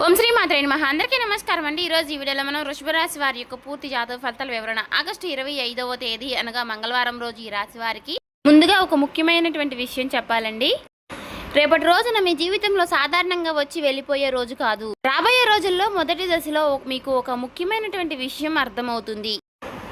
ఓం శ్రీ మాత్రే నమః. అందరికీ నమస్కారం అండి. ఈరోజు ఈ వీడియోలో మనం వృషభ రాశి వారి యొక్క పూర్తి జాతక ఫలితాల వివరణ. ఆగస్టు 25వ తేదీ అనగా మంగళవారం రోజు ఈ రాశి వారికి ముందుగా ఒక ముఖ్యమైనటువంటి విషయం చెప్పాలండి. రేపటి రోజున మీ జీవితంలో సాధారణంగా వచ్చి వెళ్ళిపోయే రోజు కాదు. రాబోయే రోజుల్లో మొదటి దశలో మీకు ఒక ముఖ్యమైనటువంటి విషయం అర్థమవుతుంది.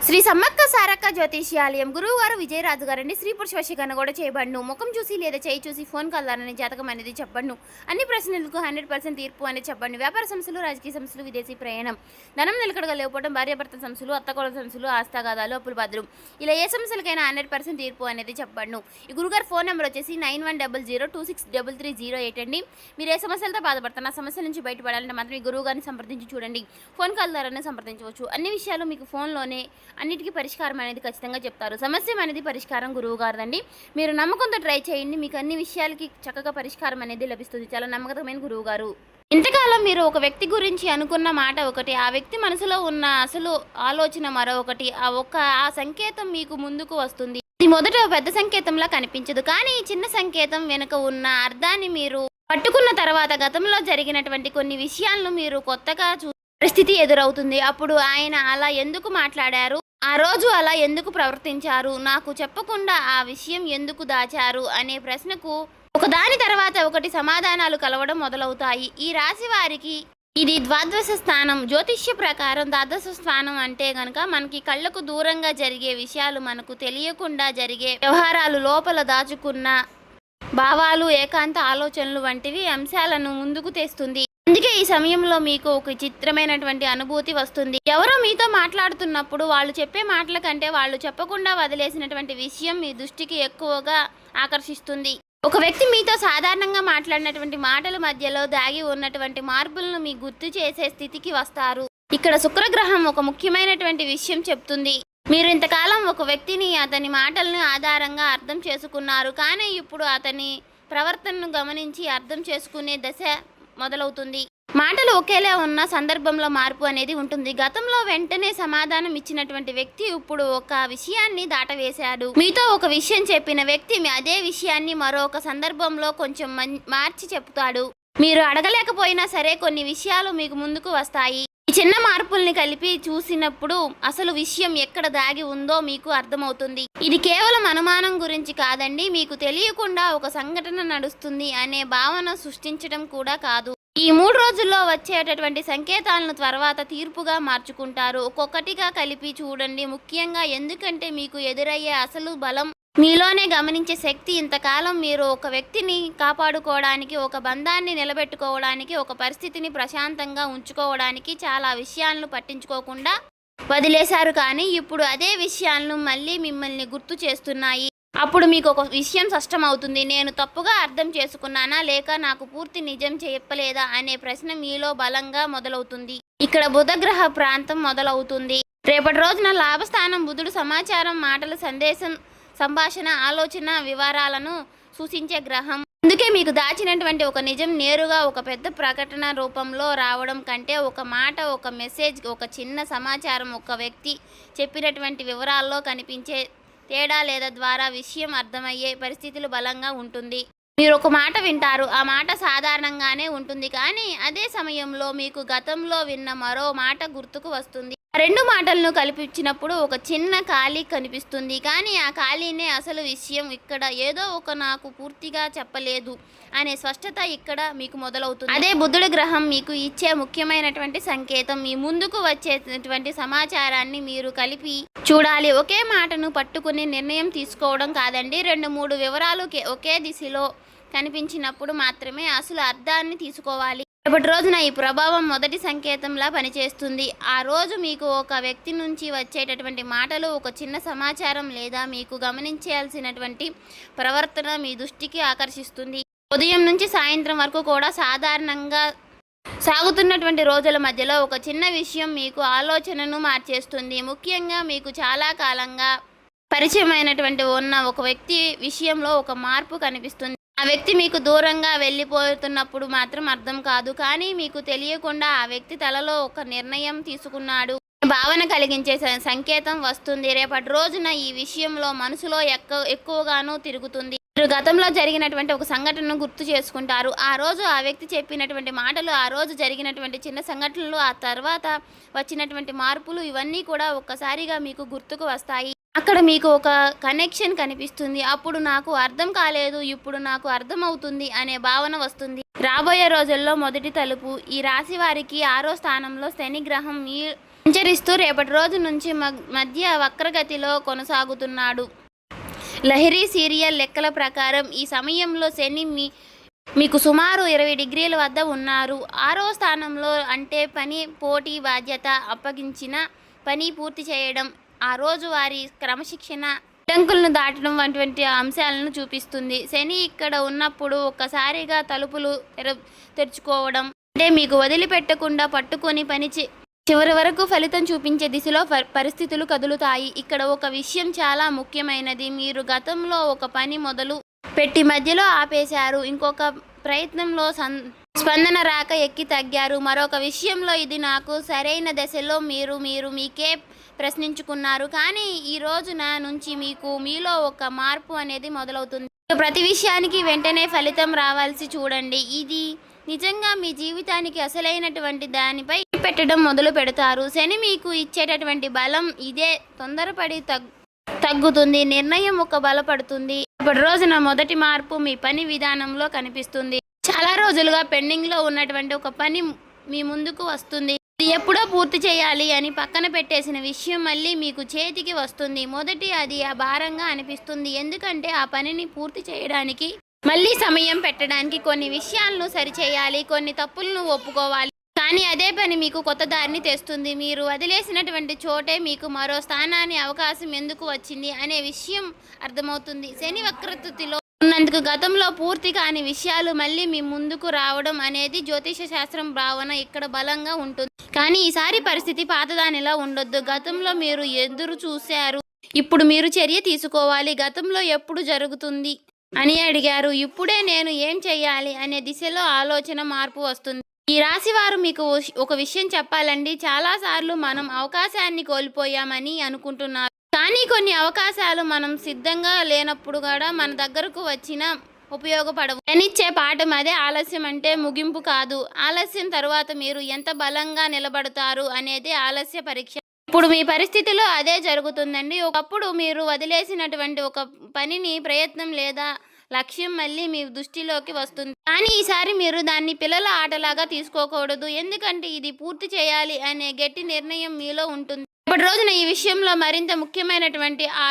శ్రీ సమ్మక్క సారక్క జ్యోతిష్యాలయం గురువు గారు విజయరాజు గారండి. స్త్రీ పురుష వశీకరణ కూడా చేయబడును. ముఖం చూసి లేదా చేయి చూసి ఫోన్ కలదానని జాతకం అనేది చెప్పండు. అన్ని ప్రశ్నలకు 100% తీర్పు అనేది చెప్పండి. వ్యాపార సంస్థలు, రాజకీయ సంస్థలు, విదేశీ ప్రయాణం, ధనం నిలకడగా లేకపోవడం, భార్యాభర్త సంస్థలు, అత్తకోడల సంస్థలు, ఆస్తాగాదాలు, అప్పులు బదులు, ఇలా ఏ సమస్యలకైనా 100% తీర్పు అనేది చెప్పండు. ఈ గురుగారు ఫోన్ నెంబర్ వచ్చేసి 9100263308 అండి. మీరు ఏ సమస్యలతో బాధపడుతున్న ఆ సమస్యల నుంచి బయటపడాలంటే మాత్రం ఈ గురువు గారిని సంప్రదించి చూడండి. ఫోన్ కాల్ ద్వారానే సంప్రదించవచ్చు. అన్ని విషయాలు మీకు ఫోన్లోనే అన్నిటికీ పరిష్కారం అనేది ఖచ్చితంగా చెప్తారు. సమస్య అనేది పరిష్కారం గురువు గారిదండి. మీరు నమ్మకంతో ట్రై చేయండి. మీకు అన్ని విషయాలకి చక్కగా పరిష్కారం అనేది లభిస్తుంది. చాలా నమ్మకమైన గురువు గారు. ఇంతకాలం మీరు ఒక వ్యక్తి గురించి అనుకున్న మాట ఒకటి, ఆ వ్యక్తి మనసులో ఉన్న అసలు ఆలోచన మరొకటి. ఆ సంకేతం మీకు ముందుకు వస్తుంది. ఇది మొదట పెద్ద సంకేతంలా కనిపించదు, కానీ ఈ చిన్న సంకేతం వెనుక ఉన్న అర్థాన్ని మీరు పట్టుకున్న తర్వాత గతంలో జరిగినటువంటి కొన్ని విషయాలను మీరు కొత్తగా పరిస్థితి ఎదురవుతుంది. అప్పుడు ఆయన అలా ఎందుకు మాట్లాడారు, ఆ రోజు అలా ఎందుకు ప్రవర్తించారు, నాకు చెప్పకుండా ఆ విషయం ఎందుకు దాచారు అనే ప్రశ్నకు ఒకదాని తర్వాత ఒకటి సమాధానాలు కలవడం మొదలవుతాయి. ఈ రాశి వారికి ఇది ద్వాదశ స్థానం. జ్యోతిష్య ప్రకారం ద్వాదశ స్థానం అంటే గనక మనకి కళ్ళకు దూరంగా జరిగే విషయాలు, మనకు తెలియకుండా జరిగే వ్యవహారాలు, లోపల దాచుకున్న భావాలు, ఏకాంత ఆలోచనలు వంటివి అంశాలను ముందుకు తెస్తుంది. అందుకే ఈ సమయంలో మీకు ఒక చిత్రమైనటువంటి అనుభూతి వస్తుంది. ఎవరో మీతో మాట్లాడుతున్నప్పుడు వాళ్ళు చెప్పే మాటల కంటే వాళ్ళు చెప్పకుండా వదిలేసినటువంటి విషయం మీ దృష్టికి ఎక్కువగా ఆకర్షిస్తుంది. ఒక వ్యక్తి మీతో సాధారణంగా మాట్లాడినటువంటి మాటల మధ్యలో దాగి ఉన్నటువంటి మార్పులను మీ గుర్తు చేసే స్థితికి వస్తారు. ఇక్కడ శుక్రగ్రహం ఒక ముఖ్యమైనటువంటి విషయం చెప్తుంది. మీరు ఇంతకాలం ఒక వ్యక్తిని, అతని మాటలను ఆధారంగా అర్థం చేసుకున్నారు, కానీ ఇప్పుడు అతని ప్రవర్తనను గమనించి అర్థం చేసుకునే దశ మొదలవుతుంది. మాటలు ఒకేలా ఉన్న సందర్భంలో మార్పు అనేది ఉంటుంది. గతంలో వెంటనే సమాధానం ఇచ్చినటువంటి వ్యక్తి ఇప్పుడు ఒక విషయాన్ని దాటవేశాడు. మీతో ఒక విషయం చెప్పిన వ్యక్తి అదే విషయాన్ని మరొక సందర్భంలో కొంచెం మార్చి చెప్తాడు. మీరు అడగలేకపోయినా సరే కొన్ని విషయాలు మీకు ముందుకు వస్తాయి. ఈ చిన్న మార్పుల్ని కలిపి చూసినప్పుడు అసలు విషయం ఎక్కడ దాగి ఉందో మీకు అర్థమవుతుంది. ఇది కేవలం అనుమానం గురించి కాదండి, మీకు తెలియకుండా ఒక సంఘటన నడుస్తుంది అనే భావన సృష్టించడం కూడా కాదు. ఈ 3 రోజుల్లో వచ్చేటటువంటి సంకేతాలను తర్వాత తీర్పుగా మార్చుకుంటారు. ఒక్కొక్కటిగా కలిపి చూడండి. ముఖ్యంగా ఎందుకంటే మీకు ఎదురయ్యే అసలు బలం మీలోనే గమనించే శక్తి. ఇంతకాలం మీరు ఒక వ్యక్తిని కాపాడుకోవడానికి, ఒక బంధాన్ని నిలబెట్టుకోవడానికి, ఒక పరిస్థితిని ప్రశాంతంగా ఉంచుకోవడానికి చాలా విషయాలను పట్టించుకోకుండా వదిలేశారు. కానీ ఇప్పుడు అదే విషయాలను మళ్ళీ మిమ్మల్ని గుర్తు చేస్తున్నాయి. అప్పుడు మీకు ఒక విషయం స్పష్టమవుతుంది. నేను తప్పుగా అర్థం చేసుకున్నానా, లేక నాకు పూర్తి నిజం చెప్పలేదా అనే ప్రశ్న మీలో బలంగా మొదలవుతుంది. ఇక్కడ బుధగ్రహ ప్రాంతం మొదలవుతుంది. రేపటి రోజున లాభస్థానం బుధుడు సమాచారం, మాటల, సందేశం, సంభాషణ, ఆలోచన, వివరాలను సూచించే గ్రహం. అందుకే మీకు దాచినటువంటి ఒక నిజం నేరుగా ఒక పెద్ద ప్రకటన రూపంలో రావడం కంటే ఒక మాట, ఒక మెసేజ్, ఒక చిన్న సమాచారం, ఒక వ్యక్తి చెప్పినటువంటి వివరాల్లో కనిపించే తేడా లేదా ద్వారా విషయం అర్థమయ్యే పరిస్థితులు బలంగా ఉంటుంది. మీరు ఒక మాట వింటారు, ఆ మాట సాధారణంగానే ఉంటుంది, కానీ అదే సమయంలో మీకు గతంలో విన్న మరో మాట గుర్తుకు వస్తుంది. రెండు మాటలను కలిపించినప్పుడు ఒక చిన్న ఖాళీ కనిపిస్తుంది, కానీ ఆ ఖాళీనే అసలు విషయం. ఇక్కడ ఏదో ఒక నాకు పూర్తిగా చెప్పలేదు అనే స్పష్టత ఇక్కడ మీకు మొదలవుతుంది. అదే బుధుడి గ్రహం మీకు ఇచ్చే ముఖ్యమైనటువంటి సంకేతం. మీ ముందుకు వచ్చేటువంటి సమాచారాన్ని మీరు కలిపి చూడాలి. ఒకే మాటను పట్టుకుని నిర్ణయం తీసుకోవడం కాదండి. 2-3 వివరాలు ఒకే దిశలో కనిపించినప్పుడు మాత్రమే అసలు అర్థాన్ని తీసుకోవాలి. రేపటి రోజున ఈ ప్రభావం మొదటి సంకేతంలా పనిచేస్తుంది. ఆ రోజు మీకు ఒక వ్యక్తి నుంచి వచ్చేటటువంటి మాటలు, ఒక చిన్న సమాచారం లేదా మీకు గమనించాల్సినటువంటి ప్రవర్తన మీ దృష్టికి ఆకర్షిస్తుంది. ఉదయం నుంచి సాయంత్రం వరకు కూడా సాధారణంగా సాగుతున్నటువంటి రోజుల మధ్యలో ఒక చిన్న విషయం మీకు ఆలోచనను మార్చేస్తుంది. ముఖ్యంగా మీకు చాలా కాలంగా పరిచయమైనటువంటి ఉన్న ఒక వ్యక్తి విషయంలో ఒక మార్పు కనిపిస్తుంది. ఆ వ్యక్తి మీకు దూరంగా వెళ్ళిపోతున్నప్పుడు మాత్రం అర్థం కాదు, కానీ మీకు తెలియకుండా ఆ వ్యక్తి తలలో ఒక నిర్ణయం తీసుకున్నాడు భావన కలిగించే సంకేతం వస్తుంది. రేపటి రోజున ఈ విషయంలో మనసులో ఎక్కువగానూ తిరుగుతుంది. మీరు గతంలో జరిగినటువంటి ఒక సంఘటనను గుర్తు చేసుకుంటారు. ఆ రోజు ఆ వ్యక్తి చెప్పినటువంటి మాటలు, ఆ రోజు జరిగినటువంటి చిన్న సంఘటనలు, ఆ తర్వాత వచ్చినటువంటి మార్పులు ఇవన్నీ కూడా ఒక్కసారిగా మీకు గుర్తుకు వస్తాయి. అక్కడ మీకు ఒక కనెక్షన్ కనిపిస్తుంది. అప్పుడు నాకు అర్థం కాలేదు, ఇప్పుడు నాకు అర్థమవుతుంది అనే భావన వస్తుంది. రాబోయే రోజుల్లో మొదటి తలుపు. ఈ రాశి వారికి 6వ స్థానంలో శని గ్రహం సంచరిస్తూ రేపటి రోజు నుంచి మధ్య వక్రగతిలో కొనసాగుతున్నాడు. లహరి సీరియల్ లెక్కల ప్రకారం ఈ సమయంలో శని మీకు సుమారు 20 డిగ్రీల వద్ద ఉన్నారు. 6వ స్థానంలో అంటే పని, పోటీ, బాధ్యత, అప్పగించిన పని పూర్తి చేయడం, ఆ రోజు వారి క్రమశిక్షణ, అడ్డంకులను దాటడం వంటి అంశాలను చూపిస్తుంది. శని ఇక్కడ ఉన్నప్పుడు ఒక్కసారిగా తలుపులు తెరుచుకోవడం అంటే మీకు వదిలిపెట్టకుండా పట్టుకొని చివరి వరకు ఫలితం చూపించే దిశలో పరిస్థితులు కదులుతాయి. ఇక్కడ ఒక విషయం చాలా ముఖ్యమైనది. మీరు గతంలో ఒక పని మొదలు పెట్టి మధ్యలో ఆపేశారు. ఇంకొక ప్రయత్నంలో స్పందన రాక ఎక్కి తగ్గారు. మరొక విషయంలో ఇది నాకు సరైన దశలో మీకే ప్రశ్నించుకున్నారు. కానీ ఈ రోజున నుంచి మీలో ఒక మార్పు అనేది మొదలవుతుంది. ప్రతి విషయానికి వెంటనే ఫలితం రావాల్సి చూడండి. ఇది నిజంగా మీ జీవితానికి అసలైనటువంటి దానిపై పెట్టడం మొదలు పెడతారు. శని మీకు ఇచ్చేటటువంటి బలం ఇదే. తొందరపడి తగ్గుతుంది. నిర్ణయం ఒక బలపడుతుంది. ఇప్పటి రోజున మొదటి మార్పు మీ పని విధానంలో కనిపిస్తుంది. చాలా రోజులుగా పెండింగ్లో ఉన్నటువంటి ఒక పని మీ ముందుకు వస్తుంది. ఇది ఎప్పుడో పూర్తి చేయాలి అని పక్కన పెట్టేసిన విషయం మళ్ళీ మీకు చేతికి వస్తుంది. మొదటి అది భారంగా అనిపిస్తుంది. ఎందుకంటే ఆ పనిని పూర్తి చేయడానికి మళ్ళీ సమయం పెట్టడానికి కొన్ని విషయాలను సరిచేయాలి, కొన్ని తప్పులను ఒప్పుకోవాలి. కానీ అదే పని మీకు కొత్త దారిని తెస్తుంది. మీరు వదిలేసినటువంటి చోటే మీకు మరో స్థానాన్ని అవకాశం ఎందుకు వచ్చింది అనే విషయం అర్థమవుతుంది. శని వక్రతలో ఉన్నందుకు గతంలో పూర్తి కాని విషయాలు మళ్ళీ మీ ముందుకు రావడం అనేది జ్యోతిష శాస్త్రం భావన ఇక్కడ బలంగా ఉంటుంది. కానీ ఈసారి పరిస్థితి పాతదానిలా ఉండొద్దు. గతంలో మీరు ఎదురు చూశారు, ఇప్పుడు మీరు చర్య తీసుకోవాలి. గతంలో ఎప్పుడు జరుగుతుంది అని అడిగారు, ఇప్పుడే నేను ఏం చెయ్యాలి అనే దిశలో ఆలోచన మార్పు వస్తుంది. ఈ రాశి వారు మీకు ఒక విషయం చెప్పాలండి. చాలాసార్లు మనం అవకాశాన్ని కోల్పోయామని అనుకుంటున్నారు. కానీ కొన్ని అవకాశాలు మనం సిద్ధంగా లేనప్పుడు కూడా మన దగ్గరకు వచ్చినా ఉపయోగపడవు. శనిచ్చే పాఠం అదే. ఆలస్యం అంటే ముగింపు కాదు. ఆలస్యం తరువాత మీరు ఎంత బలంగా నిలబడతారు అనేది ఆలస్య పరీక్ష. ఇప్పుడు మీ పరిస్థితిలో అదే జరుగుతుందండి. ఒకప్పుడు మీరు వదిలేసినటువంటి ఒక పనిని, ప్రయత్నం లేదా లక్ష్యం మళ్ళీ మీ దృష్టిలోకి వస్తుంది. కానీ ఈసారి మీరు దాన్ని పిల్లల ఆటలాగా తీసుకోకూడదు. ఎందుకంటే ఇది పూర్తి చేయాలి అనే గట్టి నిర్ణయం మీలో ఉంటుంది. ఇప్పటి రోజున ఈ విషయంలో మరింత ముఖ్యమైనటువంటి ఆ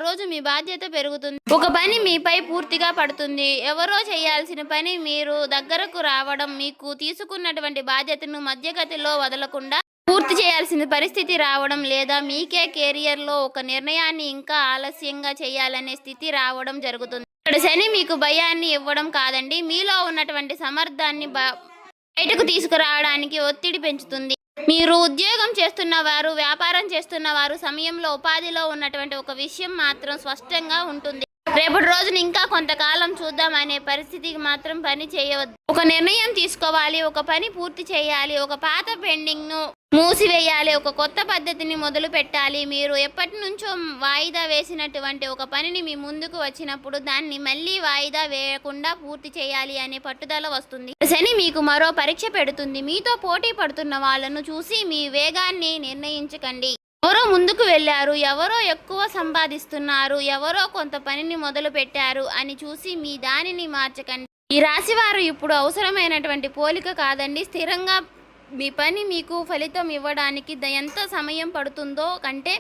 రోజు మీ బాధ్యత పెరుగుతుంది. ఒక పని మీపై పూర్తిగా పడుతుంది. ఎవరో చేయాల్సిన పని మీరు దగ్గరకు రావడం, మీకు తీసుకున్నటువంటి బాధ్యతను మధ్యగతిలో వదలకుండా పూర్తి చేయాల్సిన పరిస్థితి రావడం, లేదా మీకే కెరియర్లో ఒక నిర్ణయాన్ని ఇంకా ఆలస్యంగా చేయాలనే స్థితి రావడం జరుగుతుంది. ఇక్కడ శని మీకు భయాన్ని ఇవ్వడం కాదండి, మీలో ఉన్నటువంటి సమర్థాన్ని బయటకు తీసుకురావడానికి ఒత్తిడి పెంచుతుంది. మీరు ఉద్యోగం చేస్తున్నవారు, వ్యాపారం చేస్తున్నవారు సమయంలో ఉపాధిలో ఉన్నటువంటి ఒక విషయం మాత్రం స్పష్టంగా ఉంటుంది. రేపటి రోజున ఇంకా కొంతకాలం చూద్దాం అనే పరిస్థితికి మాత్రం పని చేయవద్దు. ఒక నిర్ణయం తీసుకోవాలి. ఒక పని పూర్తి చేయాలి. ఒక పాత పెండింగ్ను మూసివేయాలి. ఒక కొత్త పద్ధతిని మొదలు పెట్టాలి. మీరు ఎప్పటి నుంచో వాయిదా వేసినటువంటి ఒక పనిని మీ ముందుకు వచ్చినప్పుడు దాన్ని మళ్ళీ వాయిదా వేయకుండా పూర్తి చేయాలి అనే పట్టుదల వస్తుంది. శని మీకు మరో పరీక్ష పెడుతుంది. మీతో పోటీ పడుతున్న వాళ్ళను చూసి మీ వేగాన్ని నిర్ణయించకండి. ఎవరో ముందుకు వెళ్ళారు, ఎవరో ఎక్కువ సంపాదిస్తున్నారు, ఎవరో కొంత పనిని మొదలు పెట్టారు అని చూసి మీ దానిని మార్చకండి. ఈ రాశివారు ఇప్పుడు అవసరమైనటువంటి పోలిక కాదండి. స్థిరంగా మీ పని మీకు ఫలితం ఇవ్వడానికి ఎంత సమయం పడుతుందో కంటే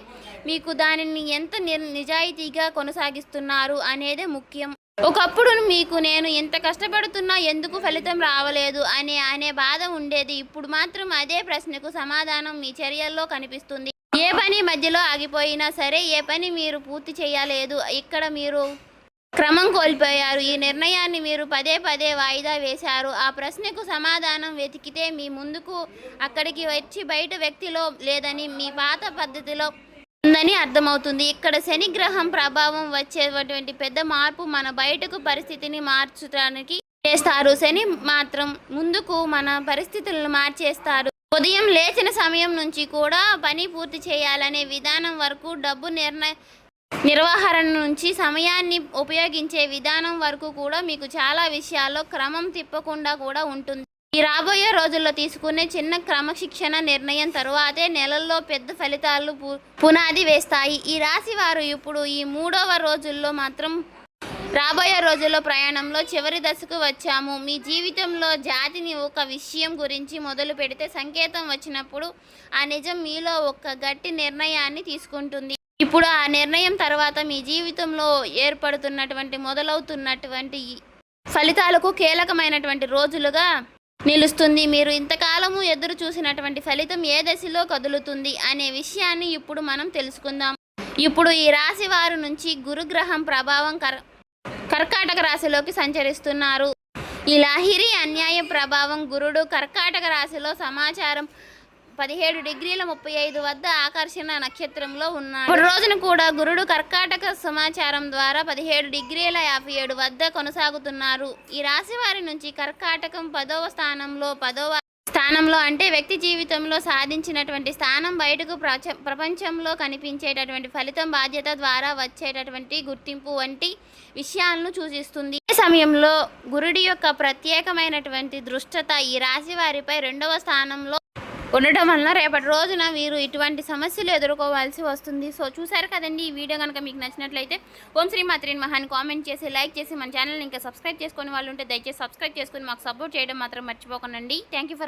మీకు దానిని ఎంత నిజాయితీగా కొనసాగిస్తున్నారు అనేదే ముఖ్యం. ఒకప్పుడు మీకు నేను ఎంత కష్టపడుతున్నా ఎందుకు ఫలితం రావలేదు అనే బాధ ఉండేది. ఇప్పుడు మాత్రం అదే ప్రశ్నకు సమాధానం మీ చర్యల్లో కనిపిస్తుంది. ఏ పని మధ్యలో ఆగిపోయినా సరే, ఏ పని మీరు పూర్తి చేయలేదు, ఇక్కడ మీరు క్రమం కోల్పోయారు, ఈ నిర్ణయాన్ని మీరు పదే వాయిదా వేశారు, ఆ ప్రశ్నకు సమాధానం వెతికితే మీ ముందుకు అక్కడికి వచ్చి బయట వ్యక్తిలో లేదని మీ పాత పద్ధతిలో ఉందని అర్థమవుతుంది. ఇక్కడ శని గ్రహం ప్రభావం వచ్చేటువంటి పెద్ద మార్పు మన బయటకు పరిస్థితిని మార్చడానికి చేస్తారు. శని మాత్రం ముందుకు మన పరిస్థితులను మార్చేస్తారు. ఉదయం లేచిన సమయం నుంచి కూడా పని పూర్తి చేయాలనే విధానం వరకు, డబ్బు నిర్వహణ నుంచి సమయాన్ని ఉపయోగించే విధానం వరకు కూడా మీకు చాలా విషయాల్లో క్రమం తిప్పకుండా కూడా ఉంటుంది. ఈ రాబోయే రోజుల్లో తీసుకునే చిన్న క్రమశిక్షణ నిర్ణయం తరువాతే నెలల్లో పెద్ద ఫలితాలు పునాది వేస్తాయి. ఈ రాశి వారు ఇప్పుడు ఈ 3వ రోజుల్లో మాత్రం రాబోయే రోజుల్లో ప్రయాణంలో చివరి దశకు వచ్చాము. మీ జీవితంలో జాతిని ఒక విషయం గురించి మొదలు పెడితే సంకేతం వచ్చినప్పుడు ఆ నిజం మీలో ఒక గట్టి నిర్ణయాన్ని తీసుకుంటుంది. ఇప్పుడు ఆ నిర్ణయం తర్వాత మీ జీవితంలో మొదలవుతున్నటువంటి ఫలితాలకు కీలకమైనటువంటి రోజులుగా నిలుస్తుంది. మీరు ఇంతకాలము ఎదురు చూసినటువంటి ఫలితం ఏ దశలో కదులుతుంది అనే విషయాన్ని ఇప్పుడు మనం తెలుసుకుందాం. ఇప్పుడు ఈ రాశి వారు నుంచి గురుగ్రహం ప్రభావం కర్కాటక రాశిలోకి సంచరిస్తున్నారు. ఈ లాహిరి అన్యాయ ప్రభావం గురుడు కర్కాటక రాశిలో సమాచారం 17°35 వద్ద ఆకర్షణ నక్షత్రంలో ఉన్నాడు. ఇప్పుడు రోజున కూడా గురుడు కర్కాటక సమాచారం ద్వారా 17°57 వద్ద కొనసాగుతున్నారు. ఈ రాశి వారి నుంచి కర్కాటకం 10వ స్థానంలో అంటే వ్యక్తి జీవితంలో సాధించినటువంటి స్థానం బయటకు ప్రపంచంలో కనిపించేటటువంటి ఫలితం బాధ్యత ద్వారా వచ్చేటటువంటి గుర్తింపు వంటి విషయాలను సూచిస్తుంది. ఈ సమయంలో గురుడి యొక్క ప్రత్యేకమైనటువంటి దృష్టత ఈ రాశి వారిపై 2వ స్థానంలో ఉండటం వలన రేపటి రోజున వీరు ఇటువంటి సమస్యలు ఎదుర్కోవాల్సి వస్తుంది. సో చూసారు కదండి, ఈ వీడియో కనుక మీకు నచ్చినట్లయితే ఓం శ్రీ మాత్రే నమః అని కామెంట్ చేసి లైక్ చేసి మన ఛానల్ని ఇంకా సబ్స్క్రైబ్ చేసుకునే వాళ్ళు ఉంటే దయచేసి సబ్స్క్రైబ్ చేసుకుని మాకు సపోర్ట్ చేయడం మాత్రం మర్చిపోకండి. Thank you for